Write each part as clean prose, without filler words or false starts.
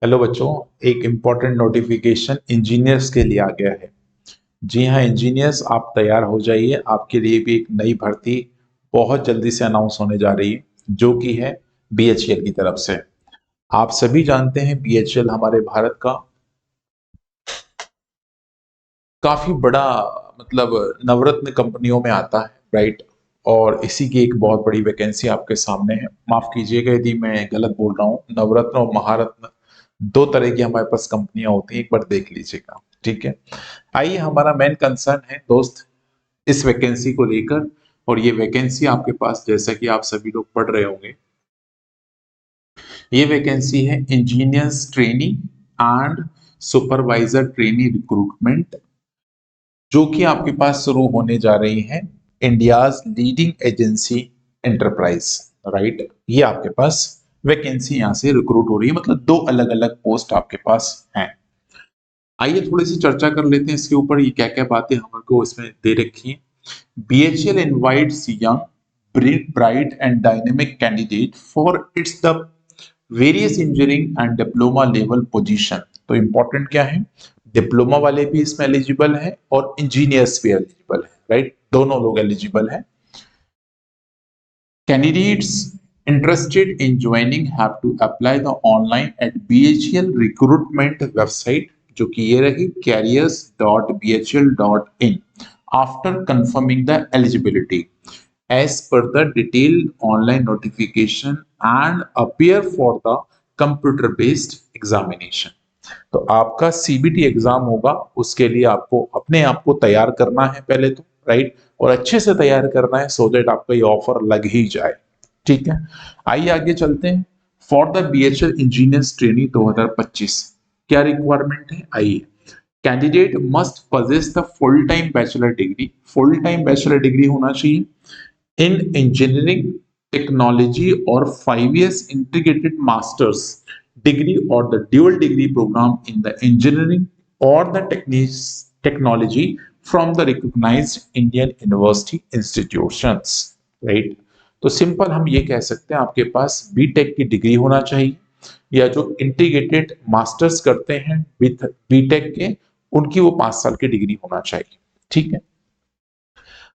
Hello बच्चों, एक important notification engineers के लिए आ गया है। जी हाँ इंजीनियर्स, आप तैयार हो जाइए। आपके लिए भी एक नई भर्ती बहुत जल्दी से अनाउंस होने जा रही है, जो कि है बीएचईएल की तरफ से। आप सभी जानते हैं बीएचईएल हमारे भारत का काफी बड़ा मतलब नवरत्न कंपनियों में आता है, राइट। और इसी की एक बहुत बड़ी वैकेंसी आपके सामने है। माफ कीजिएगा यदि मैं गलत बोल रहा हूँ। नवरत्न और महारत्न दो तरह की हमारे पास कंपनियां होती हैं, एक बार देख लीजिएगा। ठीक है, आइए, हमारा मेन कंसर्न है दोस्त इस वैकेंसी को लेकर। और ये वैकेंसी आपके पास, जैसा कि आप सभी लोग पढ़ रहे होंगे, ये वैकेंसी है engineers trainee and supervisor trainee recruitment, जो कि आपके पास शुरू होने जा रही है India's leading agency enterprise, right. ये आपके पास वैकेंसी यहां से रिक्रूट हो रही है, मतलब दो अलग अलग पोस्ट आपके पास हैं। आइए थोड़ी सी चर्चा कर लेते हैं इसके ऊपर, ये क्या क्या बातें हमको इसमें दे रखी हैं। BHEL invites young bright and dynamic candidate for its the various engineering and diploma level position. तो इंपॉर्टेंट क्या है, डिप्लोमा वाले भी इसमें एलिजिबल है और इंजीनियर्स भी एलिजिबल है, राइट। दोनों लोग एलिजिबल है। Candidates interested in joining have to apply the online at BHL recruitment website, जो कि ये रही careers.bhl.in, after confirming the eligibility as per the detailed online notification and appear for the computer based examination। तो आपका CBT exam होगा, उसके लिए आपको अपने आप को तैयार करना है पहले तो, राइट। और अच्छे से तैयार करना है सो दैट आपका ये ऑफर लग ही जाए। ठीक है, आइए आगे चलते हैं। For the BHEL engineers training 2025 क्या रिक्वायरमेंट है, आइए। Candidate must possess the full time bachelor degree, full time bachelor degree होना चाहिए in engineering technology or 5 years integrated master's degree or the dual degree program in the engineering or the technology from the recognized Indian university institutions, right। तो simple हम ये कह सकते हैं आपके पास BTech की डिग्री होना चाहिए, या जो इंटीग्रेटेड मास्टर्स करते हैं विथ बीटेक के, उनकी वो 5 साल की डिग्री होना चाहिए। ठीक है,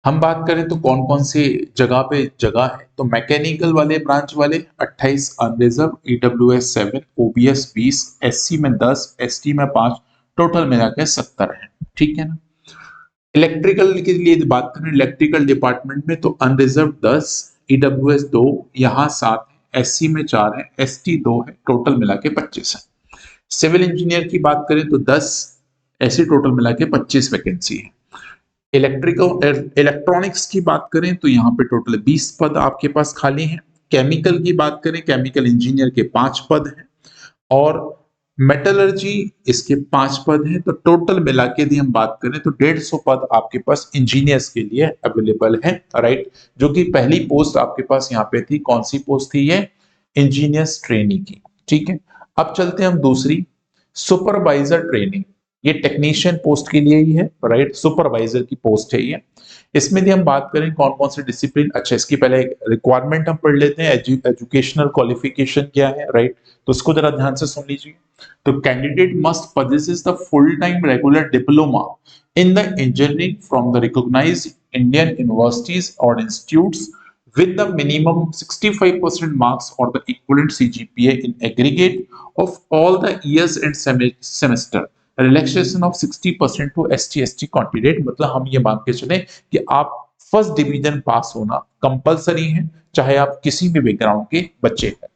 हम बात करें तो कौन कौन से जगह पे जगह है, तो मैकेनिकल वाले ब्रांच वाले 28 अनरिजर्व, ईडब्ल्यूएस 7, ओबीएस 20, एससी में 10, एसटी में 5, टोटल मिला के 70 है। ठीक है ना। इलेक्ट्रिकल के लिए बात करें, इलेक्ट्रिकल डिपार्टमेंट में तो अनरिजर्व 10, ईडब्ल्यूएस 2, यहाँ 7 है, एससी में 4 है, एसटी 2 है, टोटल मिला के 25 है। सिविल इंजीनियर की बात करें तो 10, ऐसी टोटल मिला के 25 वैकेंसी है। इलेक्ट्रॉनिक्स की बात करें तो यहाँ पे टोटल 20 पद आपके पास खाली हैं। केमिकल की बात करें, केमिकल इंजीनियर के 5 पद हैं, और मेटलर्जी इसके 5 पद हैं। तो टोटल मिला के यदि हम बात करें तो 150 पद आपके पास इंजीनियर्स के लिए अवेलेबल है, राइट। जो कि पहली पोस्ट आपके पास यहाँ पे थी, कौन सी पोस्ट थी ये, इंजीनियर्स ट्रेनी की। ठीक है, अब चलते हैं हम दूसरी, सुपरवाइजर ट्रेनिंग। ये टेक्नीशियन पोस्ट के लिए ही है, राइट। सुपरवाइजर की पोस्ट है ये। इसमें यदि हम बात करें कौन कौन से डिसिप्लिन, अच्छा इसकी पहले रिक्वायरमेंट हम पढ़ लेते हैं, एजुकेशनल क्वालिफिकेशन क्या है, राइट। तो इसको जरा ध्यान से सुन लीजिए। तो candidate must possesses the full time regular diploma in the engineering from the recognised Indian universities और institutes with the minimum 65% marks or the equivalent CGPA in aggregate of all the years and semester, relaxation of 60% to ST/ST candidate. मतलब हम ये मान के चले कि आप first division pass होना कंपलसरी है, चाहे आप किसी भी बैकग्राउंड के बच्चे हैं।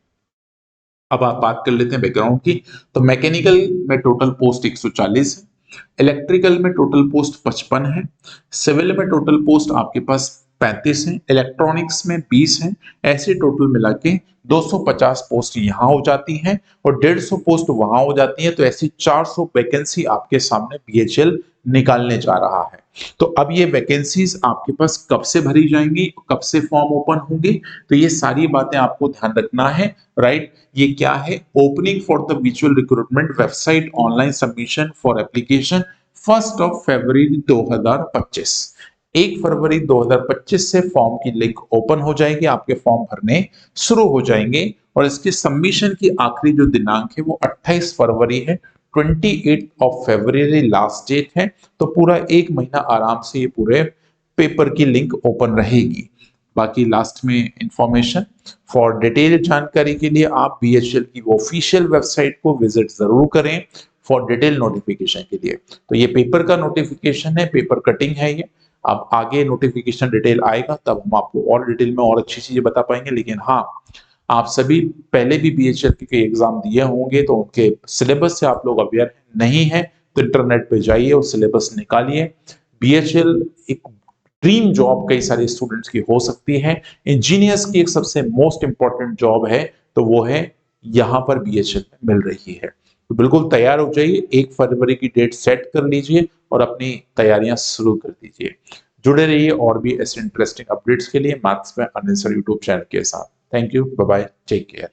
अब आप बात कर लेते हैं बैकग्राउंड की। तो मैकेनिकल में टोटल पोस्ट 140 है, इलेक्ट्रिकल में टोटल पोस्ट 55 है, सिविल में टोटल पोस्ट आपके पास 35 है, इलेक्ट्रॉनिक्स में 20 है। ऐसे टोटल मिला के 250 पोस्ट यहाँ हो जाती हैं और 150 पोस्ट वहां हो जाती है। तो ऐसी 400 वैकेंसी आपके सामने बीएचएल निकालने जा रहा है। तो अब ये वैकेंसीज आपके पास कब से भरी जाएंगी, कब से फॉर्म ओपन होंगे, तो ये सारी बातें आपको ध्यान रखना है, राइट। ये क्या है, opening for the mutual recruitment website, online submission for application 1 February 2025। 1 फरवरी 2025 से फॉर्म की लिंक ओपन हो जाएगी, आपके फॉर्म भरने शुरू हो जाएंगे और इसके सबमिशन की आखिरी जो दिनांक है वो 28 फरवरी है। 28 ऑफ फरवरी लास्ट डेट है, तो पूरा 1 महीना आराम से ये पूरे पेपर की लिंक ओपन रहेगी। बाकी लास्ट में इंफॉर्मेशन, फॉर डिटेल जानकारी के लिए आप बीएचईएल की ऑफिशियल वेबसाइट को विजिट जरूर करें फॉर डिटेल नोटिफिकेशन के लिए। तो ये पेपर का नोटिफिकेशन है, पेपर कटिंग है ये। अब आगे नोटिफिकेशन डिटेल आएगा तब हम आपको और डिटेल में और अच्छी चीजें बता पाएंगे। लेकिन हाँ, आप सभी पहले भी बीएचईएल के एग्जाम दिए होंगे तो उनके सिलेबस से आप लोग अवेयर नहीं है तो इंटरनेट पे जाइए और सिलेबस निकालिए। बीएचईएल एक ड्रीम जॉब कई सारे स्टूडेंट्स की हो सकती है। इंजीनियर्स की एक सबसे मोस्ट इंपॉर्टेंट जॉब है, तो वो है यहाँ पर बीएचईएल में मिल रही है। तो बिल्कुल तैयार हो जाइए, 1 फरवरी की डेट सेट कर लीजिए और अपनी तैयारियां शुरू कर दीजिए। जुड़े रहिए और भी ऐसे इंटरेस्टिंग अपडेट्स के लिए मैथ्स में अनिल सर यूट्यूब चैनल के साथ। Thank you, bye bye, take care.